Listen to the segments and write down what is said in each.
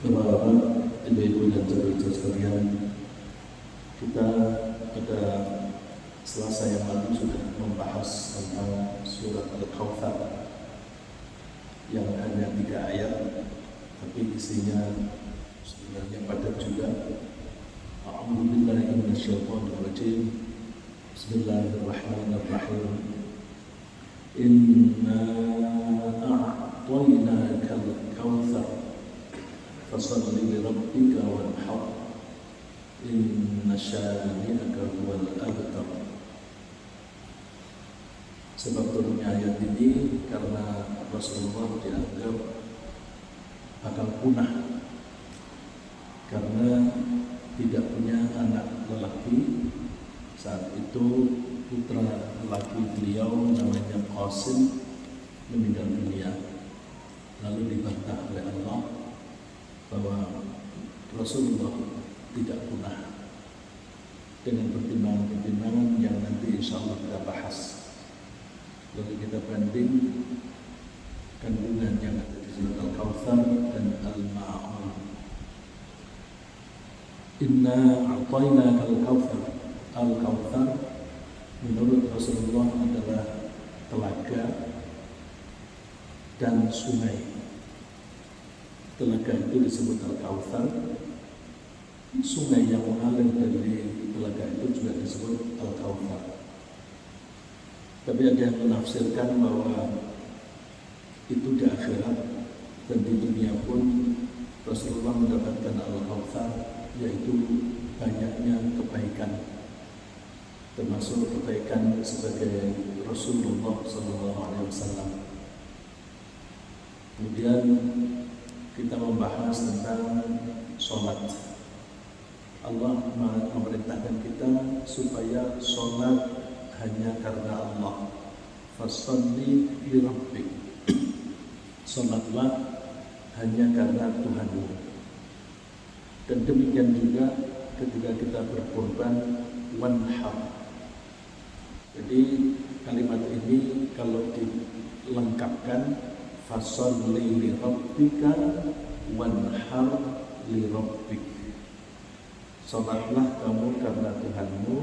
Bapak-bapak, ibu-ibu dan saudara sekalian, kita pada Selasa yang lalu sudah membahas tentang surat Al-Kautsar yang hanya 3 ayat, tapi isinya sebenarnya padat juga. A'udzubillahi minasyaitonirrajim. Bismillahirrahmanirrahim. Inna a'tainakal kautsar fasalli li rabbika wanhar inna syani'aka huwal abtar. Sebab turunnya ayat ini karena Rasulullah dianggap akan punah karena tidak punya anak lelaki. Saat itu putra lelaki beliau namanya Qasim meninggal dunia, lalu dibantah oleh Allah bahwa Rasulullah tidak punah dengan pertimbangan-pertimbangan yang nanti insya Allah kita bahas. Lalu kita banding kandungan yang ada di surat Al-Kautsar dan Al-Ma'un. Inna a'tainaka al-Kautsar. Al-Kautsar menurut Rasulullah adalah telaga dan sungai. Telaga itu disebut Al-Kautsar. Sungai yang mengalir dari telaga itu juga disebut Al-Kautsar. Tapi ada yang menafsirkan bahwa itu di akhirat dan di dunia pun Rasulullah mendapatkan Al-Kautsar, yaitu banyaknya kebaikan, termasuk kebaikan sebagai Rasulullah SAW. Kemudian kita membahas tentang sholat. Allah memerintahkan kita supaya sholat hanya karena Allah. Fasholli li rabbik. Sholatlah hanya karena Tuhanmu. Dan demikian juga ketika kita berkorban, wanhar. Jadi kalimat ini kalau dilengkapkan, fasholli li rabbika wanhar li rabbik. Salatlah kamu karena Tuhanmu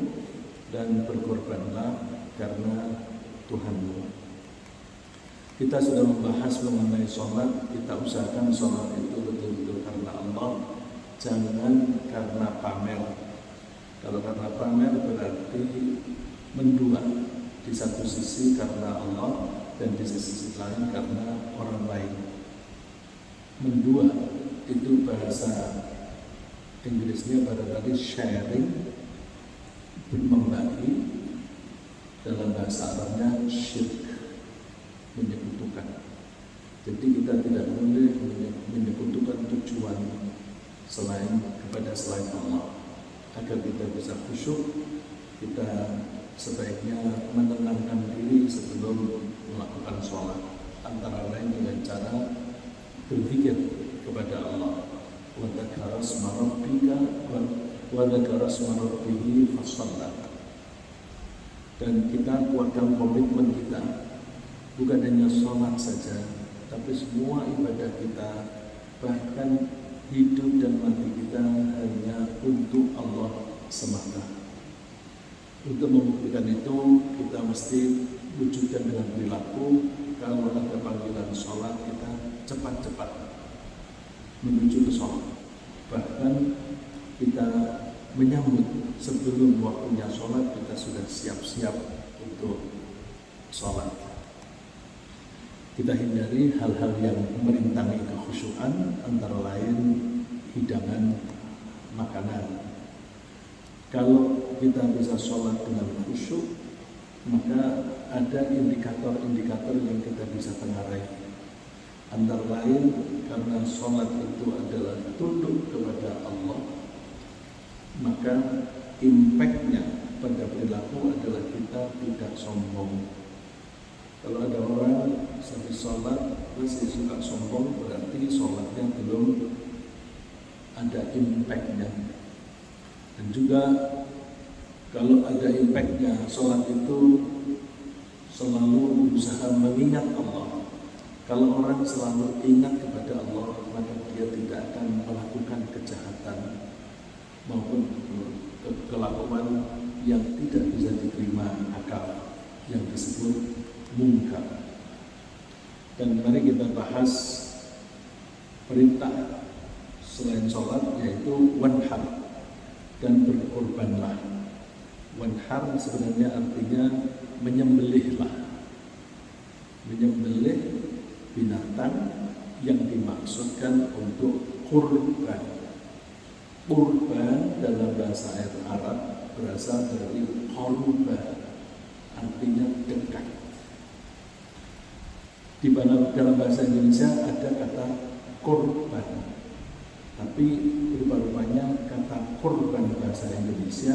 dan berkorbanlah karena Tuhanmu. Kita sudah membahas mengenai sholat. Kita usahakan sholat itu betul-betul karena Allah, jangan karena pamer. Kalau karena pamer berarti mendua, di satu sisi karena Allah dan di sisi lain karena orang lain. Mendua itu bahasa Inggrisnya barangkali sharing, membagi. Dalam bahasa Arabnya syirk, menyekutukan. Jadi kita tidak boleh menyekutukan tujuan kepada selain Allah. Agar kita bisa khusyuk, kita sebaiknya menenangkan diri sebelum melakukan sholat, antara lain dengan cara berzikir kepada Allah. Wa dzakara asma rabbika wa dzakara asma rabbih fasalla. Dan kita kuatkan komitmen kita, bukan hanya sholat saja, tapi semua ibadah kita, bahkan hidup dan mati kita hanya untuk Allah semata. Untuk membuktikan itu, kita mesti wujudkan dengan perilaku. Kalau ada panggilan sholat, kita cepat-cepat menuju ke sholat. Bahkan kita menyambut sebelum waktunya sholat, kita sudah siap-siap untuk sholat. Kita hindari hal-hal yang merintangi kekhusyuan, antara lain hidangan makanan. Kalau kita bisa sholat dengan khusyuk, maka ada indikator-indikator yang kita bisa tengarai. Antara lain karena sholat itu adalah tunduk kepada Allah, maka impact-nya pada perilaku adalah kita tidak sombong. Kalau ada orang sampai sholat masih suka sombong, berarti sholatnya belum ada impact-nya. Dan juga kalau ada impact-nya, sholat itu selalu berusaha mengingat Allah. Kalau orang selalu ingat kepada Allah, maka dia tidak akan melakukan kejahatan maupun kelakuan yang tidak bisa diterima akal, yang disebut mungkar. Dan mari kita bahas perintah selain sholat, yaitu wanhar, dan berkorbanlah. Wanhar sebenarnya artinya menyembelihlah. Menyembelih binatang yang dimaksudkan untuk kurban. Kurban dalam bahasa Arab berasal dari korban, artinya dekat. Di dalam bahasa Indonesia ada kata korban, tapi rupa-rupanya kata korban bahasa Indonesia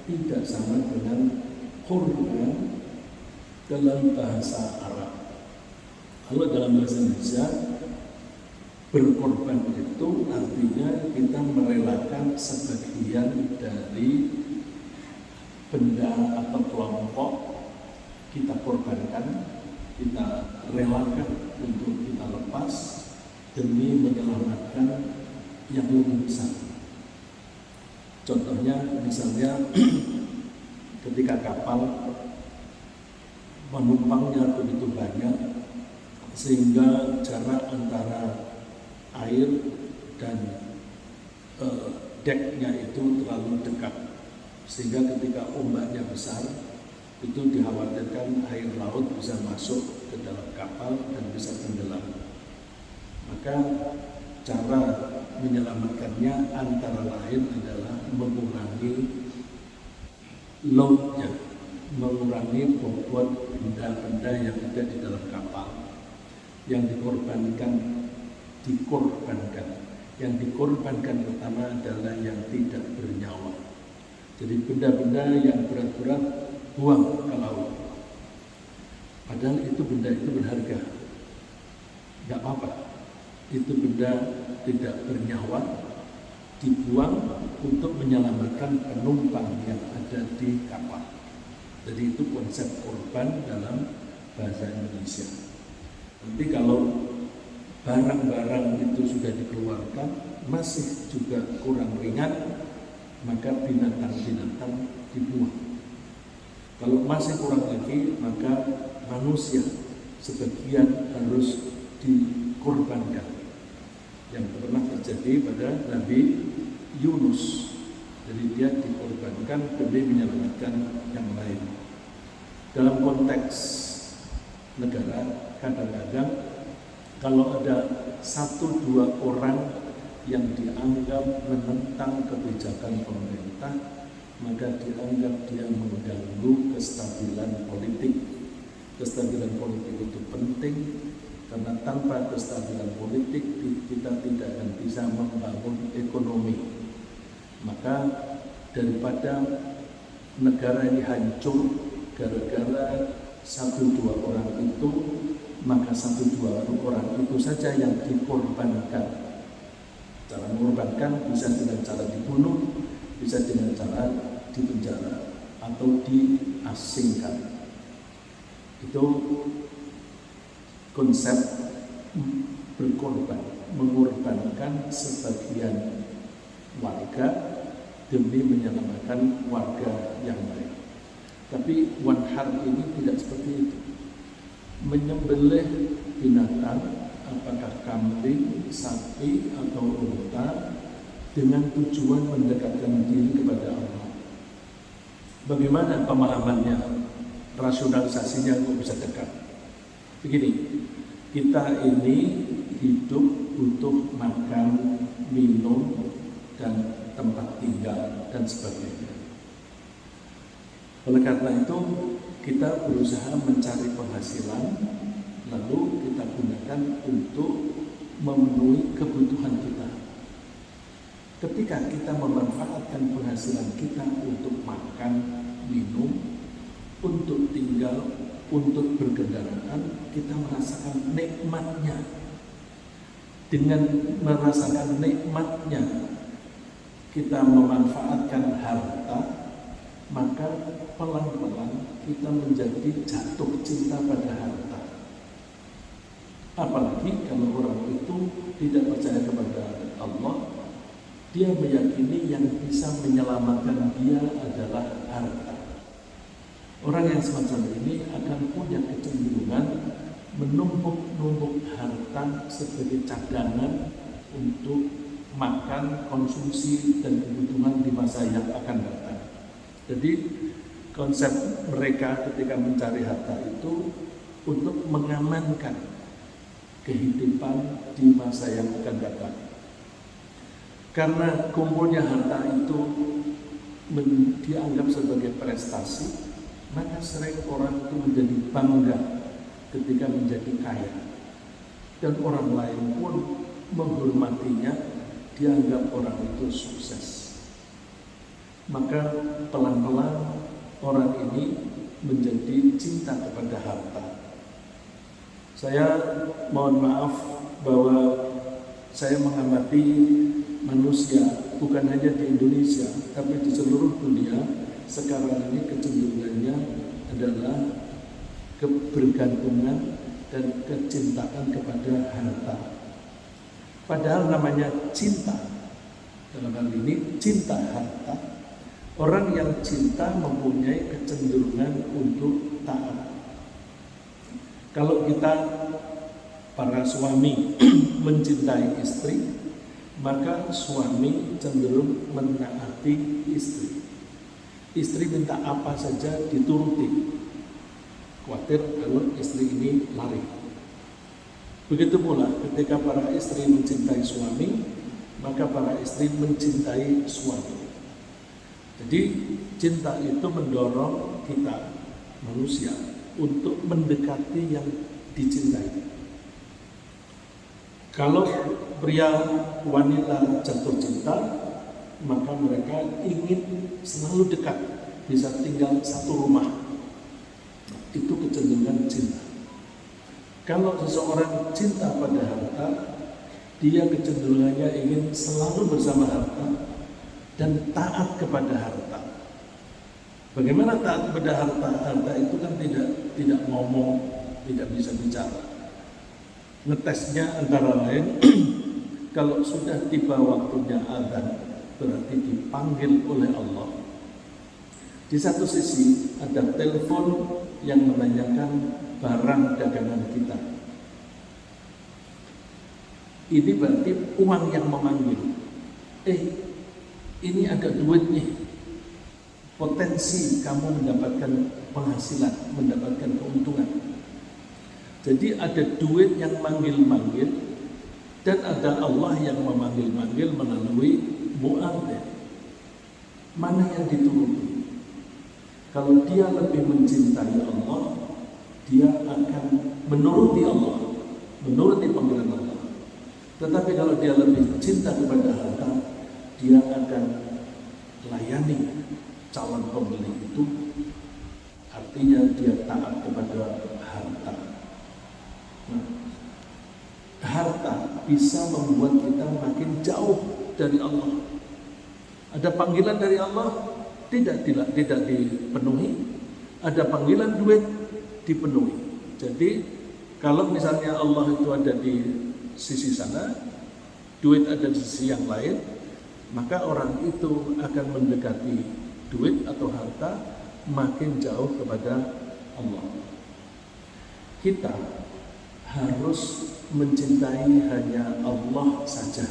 tidak sama dengan kurban dalam bahasa Arab. Kalau dalam bahasa Indonesia, berkorban itu artinya kita merelakan sebagian dari benda atau kelompok, kita korbankan, kita relakan untuk kita lepas demi menyelamatkan yang lebih besar. Contohnya misalnya ketika kapal penumpangnya begitu banyak, sehingga jarak antara air dan deknya itu terlalu dekat, sehingga ketika ombaknya besar itu dikhawatirkan air laut bisa masuk ke dalam kapal dan bisa tenggelam. Maka cara menyelamatkannya antara lain adalah mengurangi loadnya, mengurangi bobot benda-benda yang ada di dalam kapal. Yang dikorbankan pertama adalah yang tidak bernyawa. Jadi benda-benda yang berat-berat buang ke laut. Padahal itu benda itu berharga, tidak apa-apa. Itu benda tidak bernyawa, dibuang untuk menyelamatkan penumpang yang ada di kapal. Jadi itu konsep korban dalam bahasa Indonesia. Nanti kalau barang-barang itu sudah dikeluarkan masih juga kurang ringan, maka binatang-binatang dibuang. Kalau masih kurang lagi, maka manusia sebagian harus dikorbankan. Yang pernah terjadi pada Nabi Yunus. Jadi dia dikorbankan demi menyelamatkan yang lain. Dalam konteks negara, kadang-kadang kalau ada 1-2 orang yang dianggap menentang kebijakan pemerintah, maka dianggap dia mengganggu kestabilan politik. Kestabilan politik itu penting, karena tanpa kestabilan politik kita tidak akan bisa membangun ekonomi. Maka daripada negara ini hancur gara-gara 1-2 orang itu, maka 1-2 orang itu saja yang dikorbankan. Cara mengorbankan bisa dengan cara dibunuh, bisa dengan cara dipenjara atau diasingkan. Itu konsep berkorban, mengorbankan sebagian warga demi menyelamatkan warga yang lain. Tapi wanhar ini tidak seperti itu. Menyembelih binatang, apakah kambing, sapi atau unta, dengan tujuan mendekatkan diri kepada Allah. Bagaimana pemahamannya, rasionalisasinya kok bisa dekat? Begini, kita ini hidup butuh makan, minum, dan tempat tinggal dan sebagainya. Oleh karena itu, kita berusaha mencari penghasilan, lalu kita gunakan untuk memenuhi kebutuhan kita. Ketika kita memanfaatkan penghasilan kita untuk makan, minum, untuk tinggal, untuk berkendaraan, kita merasakan nikmatnya. Dengan merasakan nikmatnya, kita memanfaatkan harta, maka pelan-pelan kita menjadi jatuh cinta pada harta. Apalagi kalau orang itu tidak percaya kepada Allah, dia meyakini yang bisa menyelamatkan dia adalah harta. Orang yang semacam ini akan punya kecenderungan menumpuk-numpuk harta sebagai cadangan untuk makan, konsumsi, dan kebutuhan di masa yang akan datang. Jadi konsep mereka ketika mencari harta itu untuk mengamankan kehidupan di masa yang akan datang. Karena kumpulnya harta itu dianggap sebagai prestasi, maka sering orang itu menjadi bangga ketika menjadi kaya. Dan orang lain pun menghormatinya, dianggap orang itu sukses. Maka pelan-pelan orang ini menjadi cinta kepada harta. Saya mohon maaf bahwa saya mengamati manusia bukan hanya di Indonesia, tapi di seluruh dunia sekarang ini kecenderungannya adalah kebergantungan dan kecintaan kepada harta. Padahal namanya cinta, dalam hal ini cinta harta. Orang yang cinta mempunyai kecenderungan untuk taat. Kalau kita para suami mencintai istri, maka suami cenderung menaati istri. Istri minta apa saja dituruti, khawatir kalau istri ini lari. Begitu pula ketika para istri mencintai suami, maka para istri mencintai suami. Jadi cinta itu mendorong kita manusia untuk mendekati yang dicintai. Kalau pria wanita jatuh cinta, maka mereka ingin selalu dekat, bisa tinggal satu rumah. Itu kecenderungan cinta. Kalau seseorang cinta pada harta, dia kecenderungannya ingin selalu bersama harta dan taat kepada harta. Bagaimana taat kepada harta? Harta itu kan tidak ngomong, tidak bisa bicara. Ngetesnya antara lain, kalau sudah tiba waktunya azan, berarti dipanggil oleh Allah. Di satu sisi ada telepon yang menanyakan barang dagangan kita. Ini berarti uang yang memanggil. Ini ada duit nih, potensi kamu mendapatkan penghasilan, mendapatkan keuntungan. Jadi ada duit yang manggil-manggil, dan ada Allah yang memanggil-manggil melalui mu'adzin. Mana yang dituruti? Kalau dia lebih mencintai Allah, dia akan menuruti Allah, menuruti panggilan Allah. Tetapi kalau dia lebih cinta kepada harta, dia akan layani calon pembeli itu, artinya dia taat kepada harta. Harta bisa membuat kita makin jauh dari Allah. Ada panggilan dari Allah, tidak dipenuhi. Ada panggilan duit, dipenuhi. Jadi kalau misalnya Allah itu ada di sisi sana, duit ada di sisi yang lain, maka orang itu akan mendekati duit atau harta makin jauh kepada Allah. Kita harus mencintai hanya Allah saja.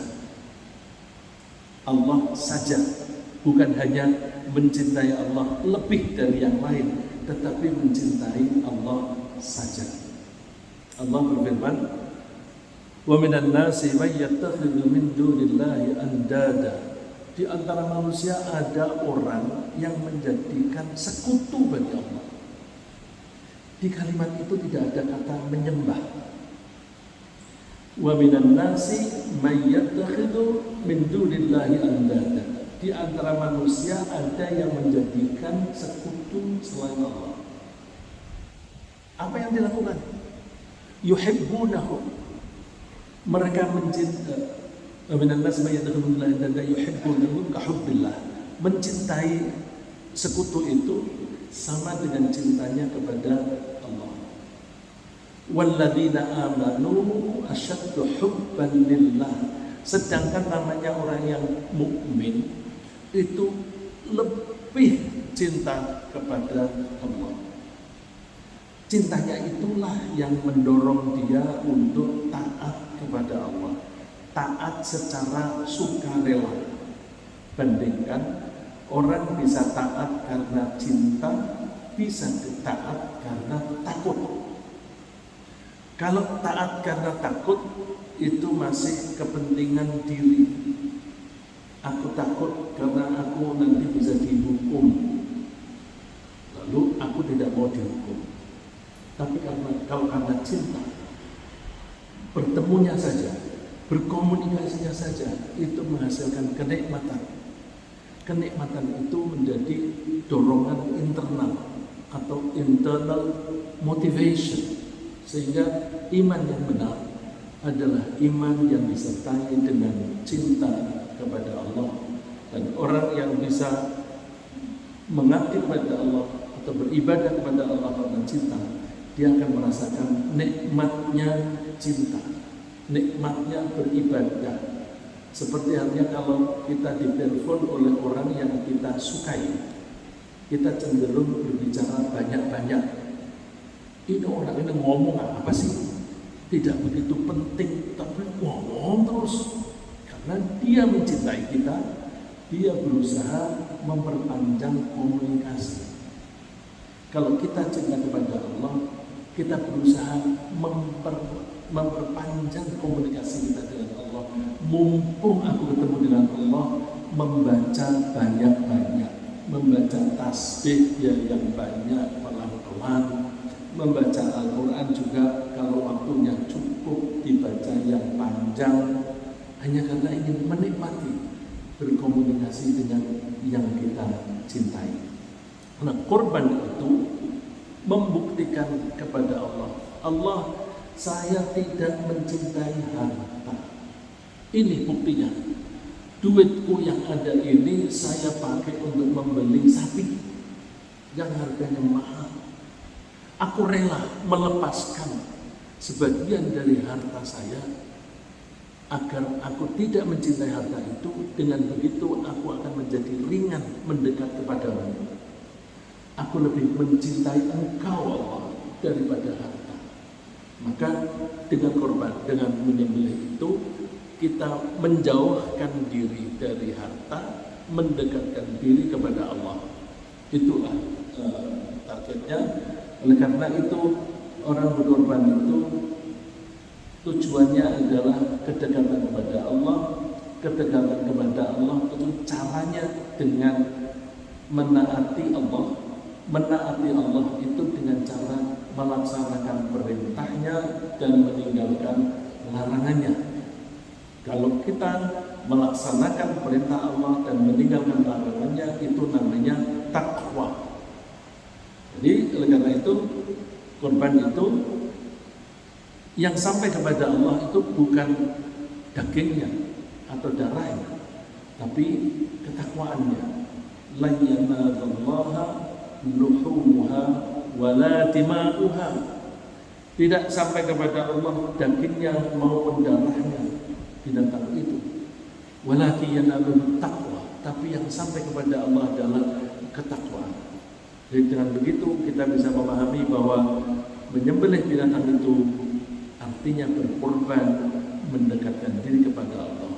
Allah saja, bukan hanya mencintai Allah lebih dari yang lain, tetapi mencintai Allah saja. Allah berfirman, "Wa minan nasi may yattakhidhu min dunillahi andada." Di antara manusia ada orang yang menjadikan sekutu bagi Allah. Di kalimat itu tidak ada kata menyembah. Wa minan nasi may yattakhidhu min dunillahi andada. Di antara manusia ada yang menjadikan sekutu selain Allah. Apa yang dilakukan? Yuhibbunahum. Mereka mencintai. Wa minan nasi may yattakhidhu min dunillahi andada yuhibbunahum ka hubbillah. Mencintai sekutu itu sama dengan cintanya kepada Allah. walladzina amanu asyaddu hubban lillah. Sedangkan namanya orang yang mukmin itu lebih cinta kepada Allah. Cintanya itulah yang mendorong dia untuk taat kepada Allah, taat secara sukarela. Bandingkan orang bisa taat karena cinta, bisa taat karena takut. Kalau taat karena takut itu masih kepentingan diri. Aku takut karena aku nanti bisa dihukum, lalu aku tidak mau dihukum. Tapi kalau karena cinta, bertemunya saja, berkomunikasinya saja, itu menghasilkan kenikmatan. Kenikmatan itu menjadi dorongan internal atau internal motivation, sehingga iman yang benar adalah iman yang disertai dengan cinta kepada Allah. Dan orang yang bisa mengabdi kepada Allah atau beribadah kepada Allah karena cinta, dia akan merasakan nikmatnya cinta, nikmatnya beribadah. Seperti halnya kalau kita ditelepon oleh orang yang kita sukai, kita cenderung berbicara banyak-banyak. Ini orang ini ngomong apa sih? Tidak begitu penting, tapi ngomong terus. Karena dia mencintai kita, dia berusaha memperpanjang komunikasi. Kalau kita cinta kepada Allah, kita berusaha memperpanjang komunikasi kita dengan Allah. Mumpung aku ketemu dengan Allah, membaca banyak-banyak, membaca tasbih yang banyak, pelan-pelan, membaca Al-Quran juga kalau waktunya cukup dibaca yang panjang, hanya karena ingin menikmati berkomunikasi dengan yang kita cintai. Nah, korban itu membuktikan kepada Allah, saya tidak mencintai harta. Ini buktinya. Duitku yang ada ini saya pakai untuk membeli sapi yang harganya mahal. Aku rela melepaskan sebagian dari harta saya agar aku tidak mencintai harta itu. Dengan begitu aku akan menjadi ringan mendekat kepadamu. Aku lebih mencintai Engkau Allah daripada harta. Maka dengan korban, dengan menyembelih itu, kita menjauhkan diri dari harta, mendekatkan diri kepada Allah. Itulah targetnya. Oleh karena itu, orang berkorban itu tujuannya adalah kedekatan kepada Allah. Kedekatan kepada Allah itu caranya dengan menaati Allah. Menaati Allah itu dengan cara melaksanakan perintahnya dan meninggalkan larangannya. Kalau kita melaksanakan perintah Allah dan meninggalkan larangannya, itu namanya takwa. Jadi oleh karena itu, korban itu yang sampai kepada Allah itu bukan dagingnya atau darahnya, tapi ketakwaannya. La yanalallaha luhumuha wala dima'uha. Tidak sampai kepada Allah dagingnya maupun darahnya binatang itu. Walakin yanaluhu taqwa, tapi yang sampai kepada Allah adalah ketakwaan. Jadi dengan begitu kita bisa memahami bahwa menyembelih binatang itu artinya berkorban, mendekatkan diri kepada Allah.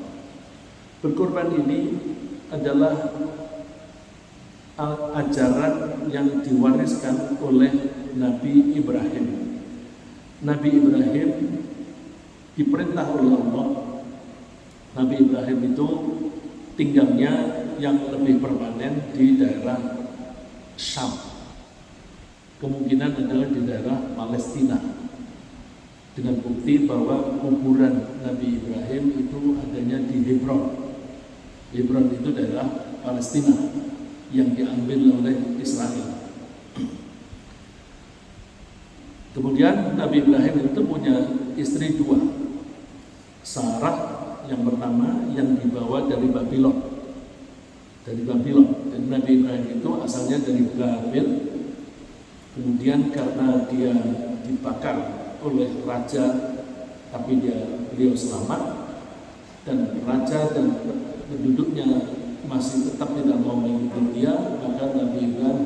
Berkorban ini adalah ajaran yang diwariskan oleh Nabi Ibrahim. Nabi Ibrahim diperintah oleh Allah. Nabi Ibrahim itu tinggalnya yang lebih permanen di daerah Syam. Kemungkinan adalah di daerah Palestina. Dengan bukti bahwa kuburan Nabi Ibrahim itu adanya di Hebron. Hebron itu daerah Palestina yang diambil oleh Israel. Kemudian Nabi Ibrahim itu punya istri dua, Sarah yang pertama yang dibawa dari Babylon. Dan Nabi Ibrahim itu asalnya dari Babil. Kemudian karena dia dibakar oleh raja, tapi beliau selamat, dan raja dan penduduknya masih tetap tidak mau mengikuti dia, maka Nabi Ibrahim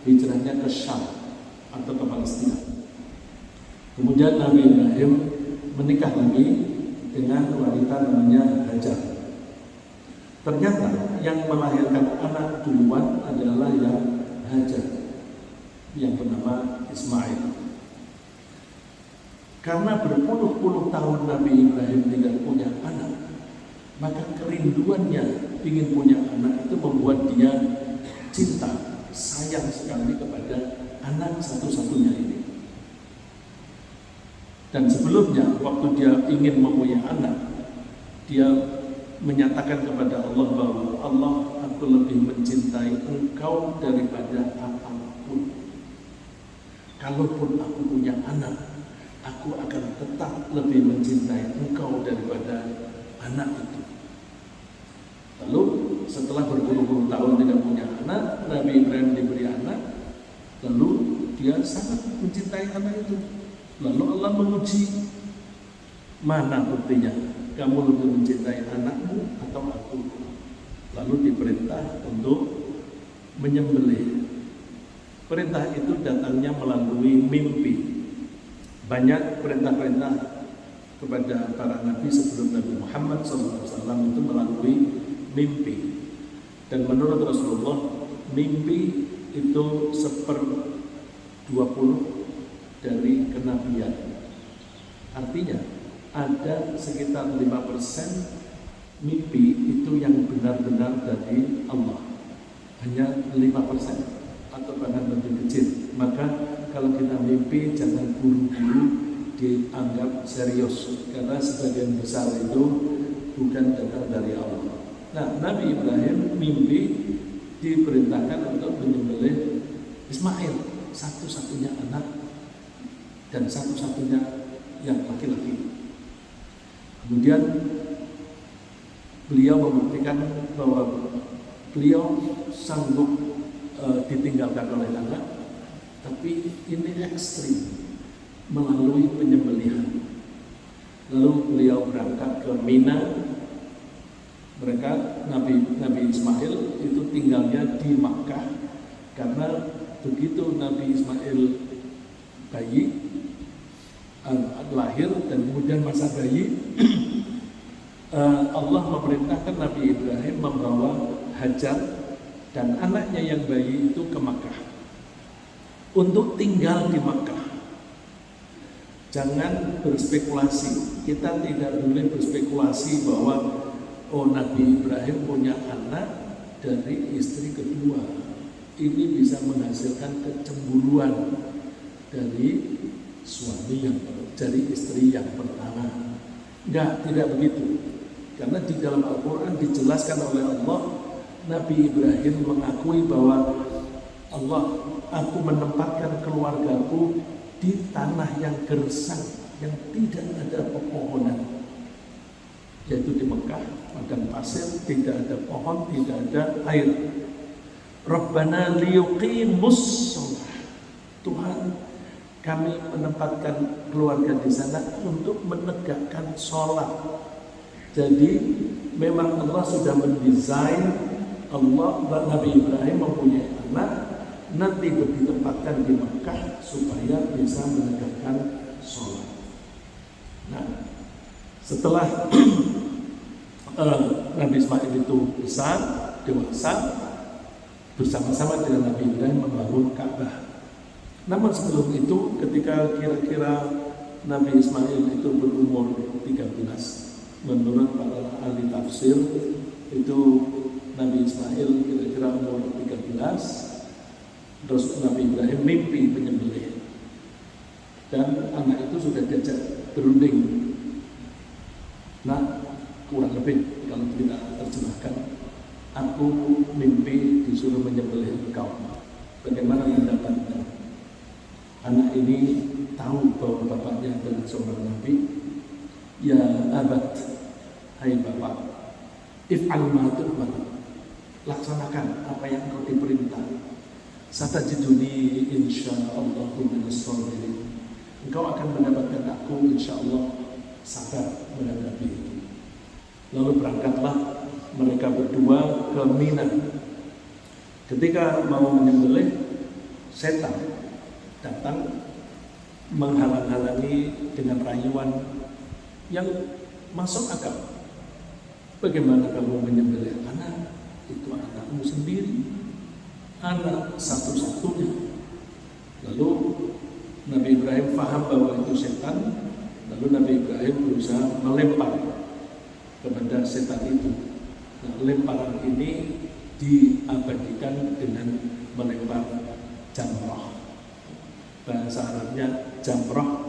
hijrahnya ke Syam atau ke Palestina. Kemudian Nabi Ibrahim menikah lagi dengan wanita namanya Hajar. Ternyata yang melahirkan anak duluan adalah yang Hajar, yang bernama Ismail. Karena berpuluh-puluh tahun Nabi Ibrahim tidak punya anak, maka kerinduannya ingin punya anak itu membuat dia cinta, sayang sekali kepada anak satu-satunya ini. Dan sebelumnya waktu dia ingin mempunyai anak, dia menyatakan kepada Allah bahwa Allah, aku lebih mencintai engkau daripada apapun. Kalaupun aku punya anak, aku akan tetap lebih mencintai engkau daripada anak itu. Lalu setelah berpuluh-puluh tahun tidak punya anak, Nabi Ibrahim diberi anak, lalu dia sangat mencintai anak itu. Lalu Allah menguji, mana buktinya kamu lebih mencintai anakmu atau aku? Lalu diperintah untuk menyembelih. Perintah itu datangnya melalui mimpi. Banyak perintah-perintah kepada para nabi sebelum Nabi Muhammad SAW itu melalui mimpi. Dan menurut Rasulullah, mimpi itu 1/20 dari kenabian. Artinya ada sekitar 5% mimpi itu yang benar-benar dari Allah, hanya 5% atau bahkan lebih kecil. Maka kalau kita mimpi jangan buru-buru dianggap serius, karena sebagian besar itu bukan datang dari Allah. Nah, Nabi Ibrahim mimpi diperintahkan untuk menyembelih Ismail, satu-satunya anak dan satu-satunya yang laki-laki. Kemudian beliau membuktikan bahwa beliau sanggup ditinggalkan oleh anak, tapi ini ekstrim melalui penyembelihan. Lalu beliau berangkat ke Mina. Mereka Nabi Ismail itu tinggalnya di Makkah, karena begitu Nabi Ismail bayi lahir dan kemudian masa bayi, Allah memerintahkan Nabi Ibrahim membawa Hajar dan anaknya yang bayi itu ke Makkah untuk tinggal di Makkah. Jangan berspekulasi. Kita tidak boleh berspekulasi bahwa Nabi Ibrahim punya anak dari istri kedua. Ini bisa menghasilkan kecemburuan dari suami dari istri yang pertama. Tidak begitu. Karena di dalam Al-Quran dijelaskan oleh Allah, Nabi Ibrahim mengakui bahwa Allah, aku menempatkan keluargaku di tanah yang gersang, yang tidak ada pepohonan, yaitu di Mekah, padang pasir, tidak ada pohon, tidak ada air. Rabbana liyuqimus shalah. Tuhan, kami menempatkan keluarga di sana untuk menegakkan sholat. Jadi memang Allah sudah mendesain, Nabi Ibrahim mempunyai anak, nanti ditempatkan di Mekah supaya bisa menegakkan sholat. Nah, setelah Nabi Ismail itu besar, dewasa, bersama-sama dengan Nabi Ibrahim membangun Ka'bah. Namun sebelum itu, ketika kira-kira Nabi Ismail itu berumur 13, menurut para ahli tafsir itu Nabi Ismail kira-kira umur 13, terus Nabi Ibrahim mimpi menyembelih, dan anak itu sudah diajak berunding. Nah, kurang lebih kalau kita terjemahkan, aku mimpi disuruh menyembelih engkau. Bagaimana pendapatnya? Anak ini tahu bahwa bapaknya adalah seorang nabi. Ya abad, hai bapak, if'al ma tu'mar, laksanakan apa yang kau diperintah. Satajiduni insyaallah minas sabirin. engkau akan mendapatkan aku, insya Allah sabar menghadapi itu. Lalu berangkatlah mereka berdua ke Mina. Ketika mau menyembelih, setan datang menghalang-halangi dengan rayuan yang masuk akal. Bagaimana kamu menyembelih anak? Itu anakmu sendiri, anak satu-satunya. Lalu Nabi Ibrahim paham bahwa itu setan. Lalu Nabi Ibrahim berusaha melempar kepada setan itu. Nah, lemparan ini diabadikan dengan melempar jamrah. Bahasa Arabnya jamrah,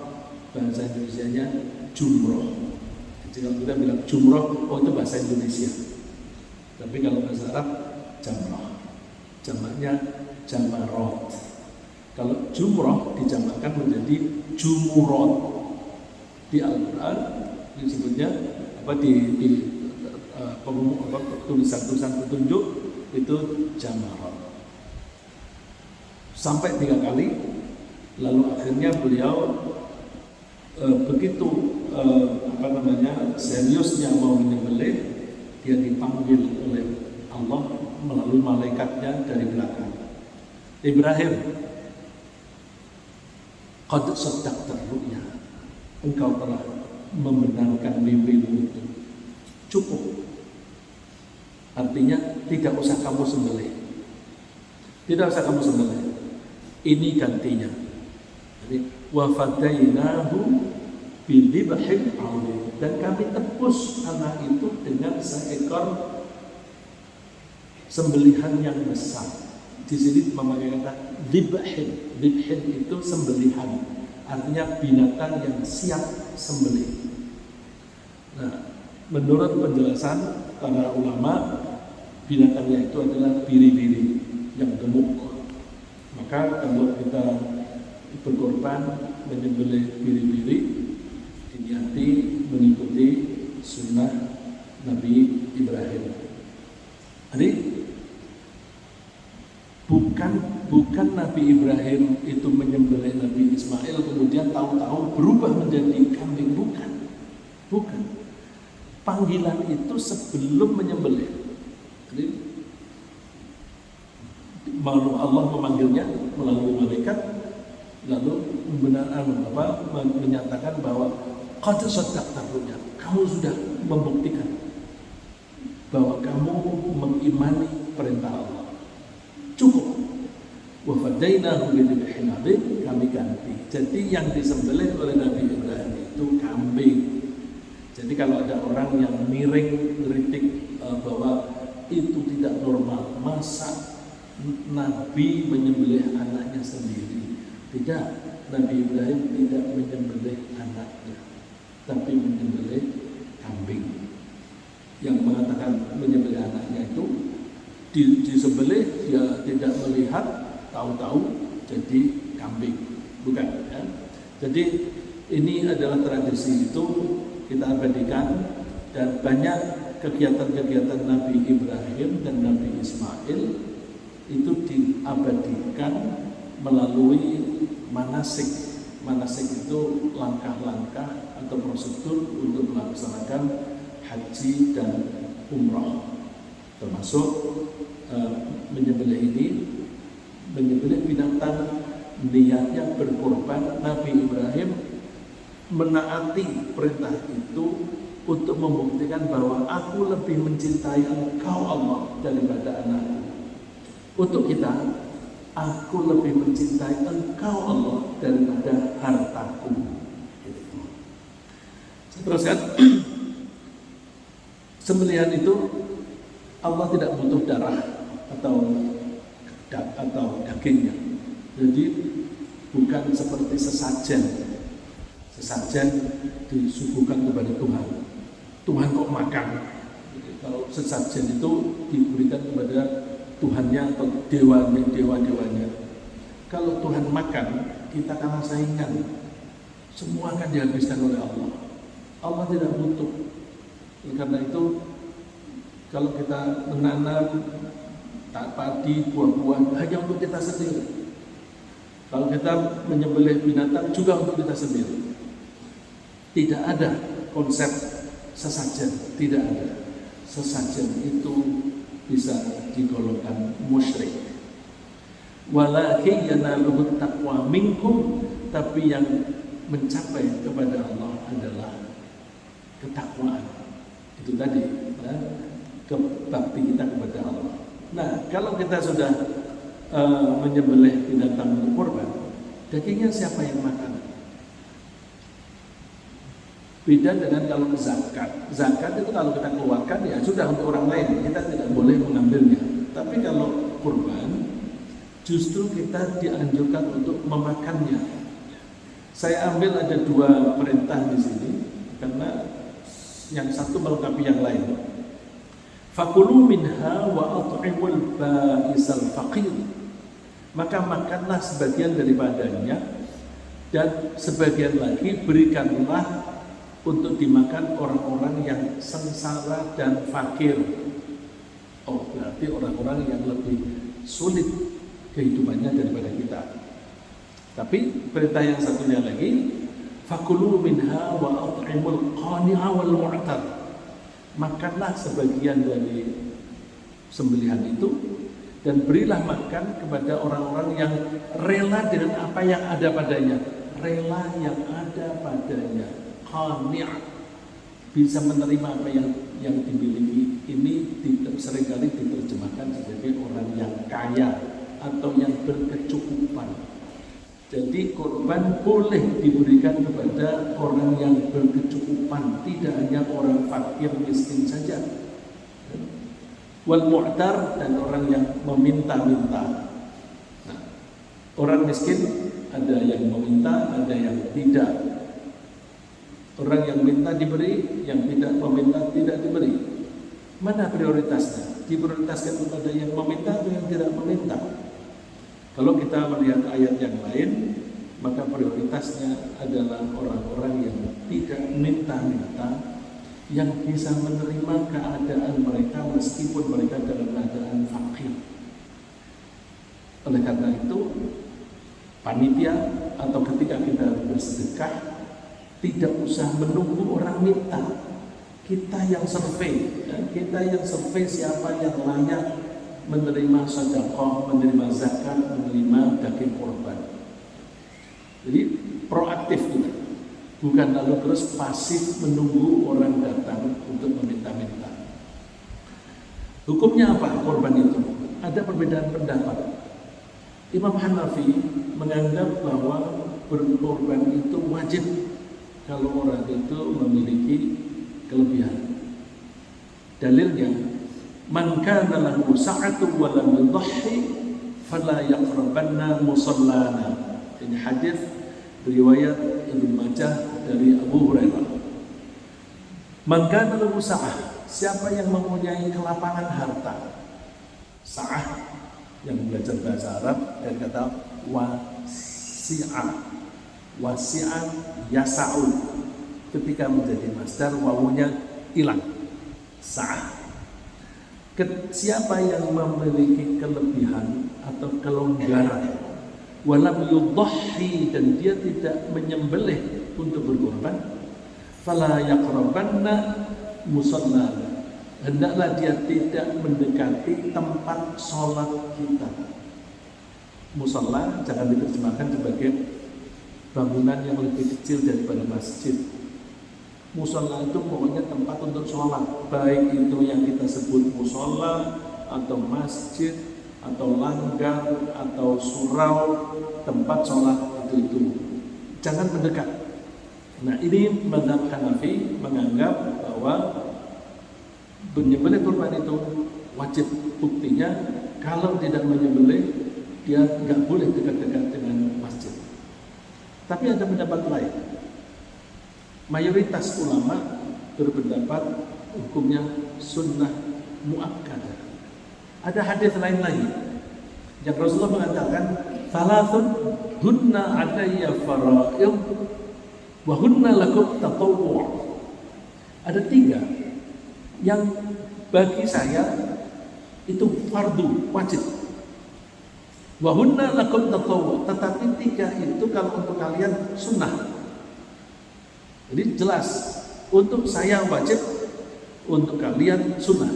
bahasa Indonesianya jumroh. Jadi kalau kita bilang jumroh, oh itu bahasa Indonesia. Tapi kalau bahasa Arab jamrah, jamaknya jamarot. Kalau jumroh dijamakkan menjadi jumurot. Di Al-Quran disebutnya tulisan-tulisan petunjuk itu jamarot. Sampai 3 kali. Lalu akhirnya beliau begitu seriusnya mau menyembelih, dia dipanggil oleh Allah melalui malaikatnya dari belakang. Ibrahim, qad saddaqta ru'ya, engkau telah membenarkan mimpimu itu. Cukup. Artinya tidak usah kamu sembelih. Tidak usah kamu sembelih. Ini gantinya. Jadi wa fadainahu bidhibhin 'azim, dan kami tebus anak itu dengan seekor sembelihan yang besar. Di sini memakai kata dhibhin. Dhibhin itu sembelihan, artinya binatang yang siap sembelih. Nah, menurut penjelasan para ulama, binatangnya itu adalah biri-biri yang gemuk. Maka kalau kita berkorban menyembelih biri-biri, diniati mengikuti sunnah Nabi Ibrahim. Jadi bukan Nabi Ibrahim itu menyembelih Nabi Ismail kemudian tahu-tahu berubah menjadi kambing, bukan. Panggilan itu sebelum menyembelih. Jadi Allah memanggilnya melalui malaikat, lalu menyatakan bahwa qad saddaqta ru'ya, kamu sudah membuktikan bahwa kamu mengimani perintah Allah. Cukup. Wa fadainahu bidhibhin 'azim, kami ganti. Jadi yang disembelih oleh Nabi Ibrahim itu kambing. Jadi kalau ada orang yang miring kritik bahwa itu tidak normal, masa Nabi menyembelih anaknya sendiri? Tidak, Nabi Ibrahim tidak menyembelih anaknya, tapi menyembelih kambing. Yang mengatakan menyembelih anaknya itu disembelih, dia tidak melihat, tahu-tahu jadi kambing, bukan ya? Jadi ini adalah tradisi itu kita abadikan, dan banyak kegiatan-kegiatan Nabi Ibrahim dan Nabi Ismail itu diabadikan melalui manasik. Manasik itu langkah-langkah atau prosedur untuk melaksanakan haji dan umrah, termasuk menyembelih ini, menyembelih binatang, niatnya berkorban. Nabi Ibrahim menaati perintah itu untuk membuktikan bahwa aku lebih mencintai Engkau Allah daripada anakku. Untuk kita, aku lebih mencintai Engkau Allah daripada hartaku. Saya teruskan. Sembelihan itu Allah tidak butuh darah atau dagingnya. Jadi bukan seperti sesajen disuguhkan kepada Tuhan. Tuhan kok makan? Jadi, kalau sesajen itu diberikan kepada Tuhannya atau dewa-dewanya. Kalau Tuhan makan, kita kalah saingan. Semua akan dihabiskan oleh Allah. Allah tidak butuh. Karena itu, kalau kita menanam padi, buah-buahan hanya untuk kita sendiri, Kalau kita menyembelih binatang juga untuk kita sendiri. Tidak ada konsep sesajen, tidak ada. Sesajen itu bisa digolongkan musyrik. Walakin yanaluhut taqwa minkum, tapi yang mencapai kepada Allah adalah ketakwaan. Itu tadi, kebakti kita kepada Allah. Nah, kalau kita sudah menyembelih binatang untuk kurban, dagingnya siapa yang makan? Beda dengan kalau zakat. Zakat itu kalau kita keluarkan ya sudah untuk orang lain, kita tidak boleh mengambilnya. Tapi kalau kurban, justru kita dianjurkan untuk memakannya. Saya ambil ada dua perintah di sini karena yang satu melengkapi yang lain. Fakulu minha wa at'imul ba'isal faqir. Maka makanlah sebagian daripadanya dan sebagian lagi berikanlah untuk dimakan orang-orang yang sengsara dan fakir. Oh, berarti orang-orang yang lebih sulit kehidupannya daripada kita. Tapi perintah yang satunya lagi, fakulu minha wa at'imul qani'a wal mu'tar. Makanlah sebagian dari sembelihan itu dan berilah makan kepada orang-orang yang rela dengan apa yang ada padanya. Rela yang ada padanya. Qani', bisa menerima apa yang dimiliki. Ini seringkali diterjemahkan sebagai orang yang kaya atau yang berkecukupan. Jadi korban boleh diberikan kepada orang yang berkecukupan, tidak hanya orang fakir miskin saja. Wal mu'tar, dan orang yang meminta-minta. Nah, orang miskin ada yang meminta, ada yang tidak. Orang yang minta diberi, yang tidak meminta tidak diberi. Mana prioritasnya? Diprioritaskan kepada yang meminta atau yang tidak meminta? Kalau kita melihat ayat yang lain, maka prioritasnya adalah orang-orang yang tidak minta-minta, yang bisa menerima keadaan mereka meskipun mereka dalam keadaan fakir. Oleh karena itu, panitia atau ketika kita bersedekah, tidak usah menunggu orang minta. Kita yang survei, kita yang survei siapa yang layak menerima sedekah, menerima zakat, menerima daging korban. Jadi proaktif kita. Bukan lalu terus pasif menunggu orang datang untuk meminta-minta. Hukumnya apa korban itu? Ada perbedaan pendapat. Imam Hanafi menganggap bahwa berkorban itu wajib kalau orang itu memiliki kelebihan. Dalilnya, man kana lahu sa'atun wa lam yudhhi fala yaqrabanna musallana. Ini hadis riwayat Ibnu Majah dari Abu Hurairah. Man kana lahu sa'ah, siapa yang mempunyai kelapangan harta. Sa'ah yang belajar bahasa Arab dari kata wasi'ah. Wasi'an yasa'un. Ketika menjadi masdar wawunya hilang. Sa'ah. Siapa yang memiliki kelebihan atau kelonggaran, walam yudhhi, dan dia tidak menyembelih untuk berkorban, fala yaqrabanna musallana, hendaklah dia tidak mendekati tempat sholat kita. Musalla jangan diterjemahkan sebagai bangunan yang lebih kecil daripada masjid. Musalla itu pokoknya tempat untuk sholat, baik itu yang kita sebut musalla atau masjid atau langgar atau surau, tempat sholat itu. Jangan mendekat. Nah, ini mazhab Hanafi menganggap bahwa menyembelih kurban itu wajib. Buktinya kalau tidak menyembelih, dia nggak boleh dekat-dekat dengan masjid. Tapi ada pendapat lain. Mayoritas ulama berpendapat hukumnya sunnah muakkadah. Ada hadis lain lagi yang Rasulullah mengatakan, "Thalathun hunna 'alayya fara'id wa hunna lakum tatawwu'." Ada 3 yang bagi saya itu fardu, wajib. Wa hunna lakum tatawwu, tetapi 3 itu kalau untuk kalian sunnah. Jadi jelas, untuk saya wajib, untuk kalian sunnah.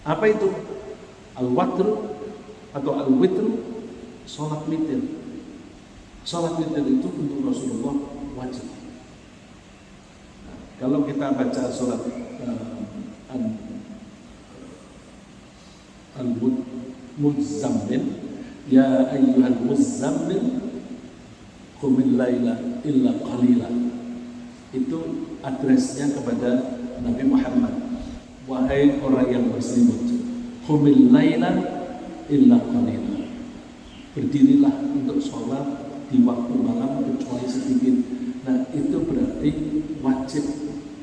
Apa itu? Al-watr atau al-witr, sholat witir. Sholat witir itu untuk Rasulullah wajib. Nah, kalau kita baca sholat al-muzammil, ya ayyuhal muzammil qumil laila illa qalila, itu addresnya kepada Nabi Muhammad. Wahai orang yang berselimut, qumil laila illa qalila, berdirilah untuk sholat di waktu malam kecuali sedikit. Nah, itu berarti wajib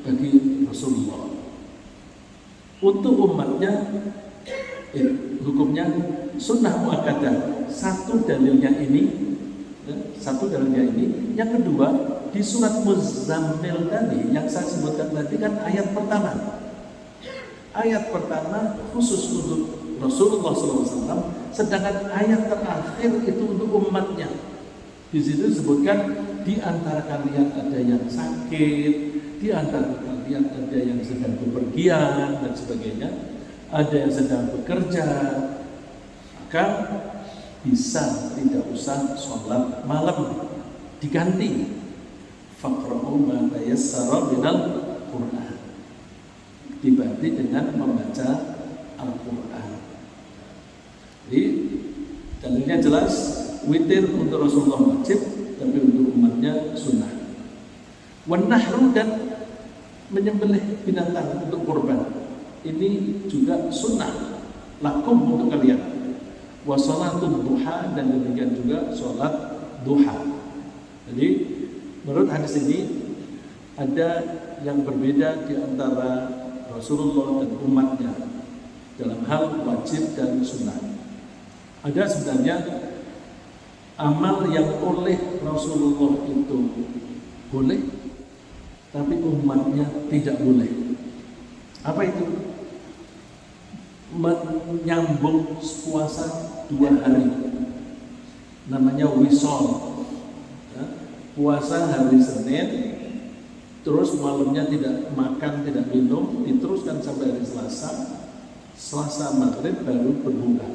bagi Rasulullah. Untuk umatnya hukumnya sunnah muakkadah. Satu dalilnya ini. Yang kedua, di surat Muzammil tadi yang saya sebutkan tadi kan ayat pertama. Ayat pertama khusus untuk Rasulullah SAW, sedangkan ayat terakhir itu untuk umatnya. Di situ disebutkan di antara kalian ada yang sakit, di antara kalian ada yang sedang bepergian dan sebagainya, ada yang sedang bekerja, maka bisa tidak usah sholat malam, diganti faqra'u ma tayassara minal Qur'an, diganti dengan membaca Al-Qur'an. Jadi dalilnya jelas, witir untuk Rasulullah wajib, tapi untuk umatnya sunnah. Wan nahru, dan menyembelih binatang untuk kurban, ini juga sunnah lakum untuk kalian. Wa sholatul duha, dan demikian juga sholat duha. Jadi menurut hadis ini ada yang berbeda di antara Rasulullah dan umatnya dalam hal wajib dan sunnah. Ada sebenarnya amal yang oleh Rasulullah itu boleh, tapi umatnya tidak boleh. Apa itu? Menyambung puasa 2 hari, namanya wisol. Puasa hari Senin, terus malamnya tidak makan, tidak minum, diteruskan sampai hari Selasa. Selasa maghrib baru berbuka.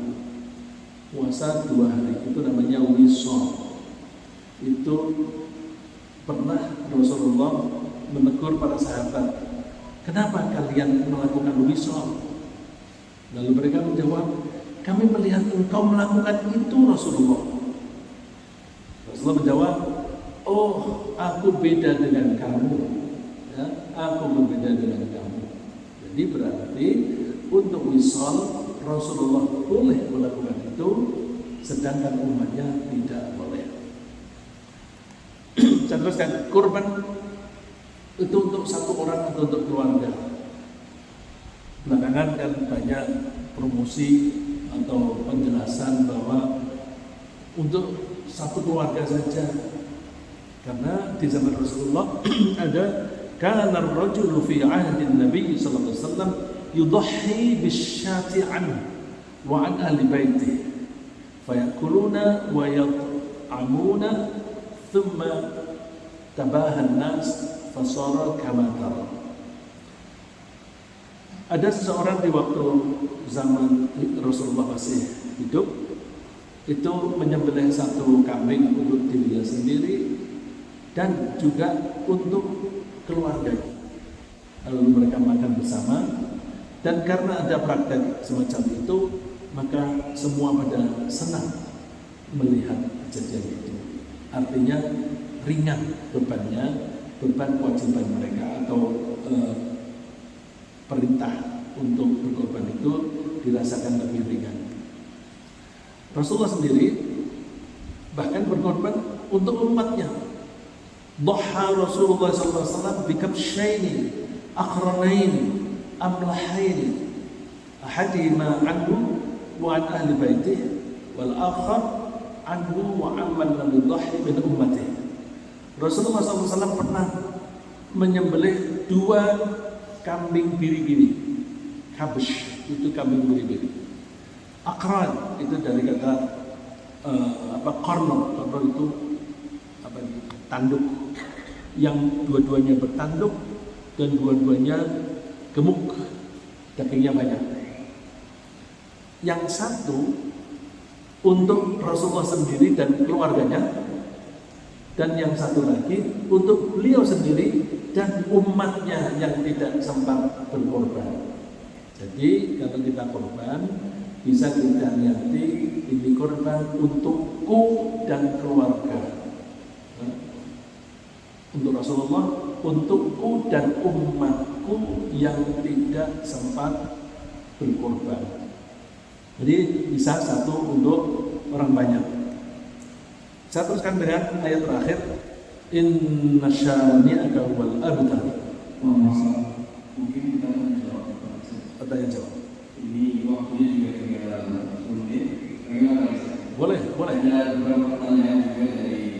Puasa 2 hari, itu namanya wisol. Itu pernah Rasulullah menegur para sahabat, kenapa kalian melakukan wisol? Lalu mereka menjawab, kami melihat engkau melakukan itu Rasulullah. Rasulullah menjawab, oh, aku beda dengan kamu, ya, aku berbeda dengan kamu. Jadi berarti untuk wisol Rasulullah boleh melakukan itu, sedangkan umatnya tidak boleh. Saya teruskan, kurban itu untuk satu orang atau untuk keluarga. Belakangan kan banyak promosi atau penjelasan bahwa untuk satu keluarga saja, karena di zaman Rasulullah ada kana ar-rajulu fi 'ahdi Nabi sallallahu alaihi wasallam yudahhi bisyati an wa an ahli baitihi fayakuluna wa yat'amuna thumma tabaha an-nas fasara kama tara. Ada seseorang di waktu zaman Rasulullah masih hidup, itu menyembelih satu kambing untuk dirinya sendiri dan juga untuk keluarganya. Lalu mereka makan bersama, dan karena ada praktek semacam itu, maka semua pada senang melihat kejadian itu. Artinya ringan bebannya, beban kewajiban mereka atau perintah untuk berkorban itu dirasakan lebih ringan. Rasulullah sendiri bahkan berkorban untuk umatnya. Dhaha Rasulullah SAW bikabshaini aqranaini amlahaini ahadihima anhu wa an ahli baitihi wal akhar anhu wa amman lam yudhi min ummatihi. Rasulullah SAW pernah menyembelih 2 kambing biri-biri. Kabsh itu kambing biri-biri. Akran itu dari kata korno itu tanduk, yang dua-duanya bertanduk dan dua-duanya gemuk, dagingnya banyak. Yang satu untuk Rasulullah sendiri dan keluarganya, dan yang satu lagi untuk beliau sendiri dan umatnya yang tidak sempat berkorban. Jadi kalau kita korban, bisa kita niyati ini korban untukku dan keluarga, untuk Rasulullah, untukku dan umatku yang tidak sempat berkorban. Jadi bisa satu untuk orang banyak. Saya teruskan dengan ayat terakhir, inna syani'aka wal abtar. Mungkin kita akan jawab pertanyaan jawab. Ini waktunya juga tinggal 10 menit. Boleh. Ada beberapa pertanyaan juga dari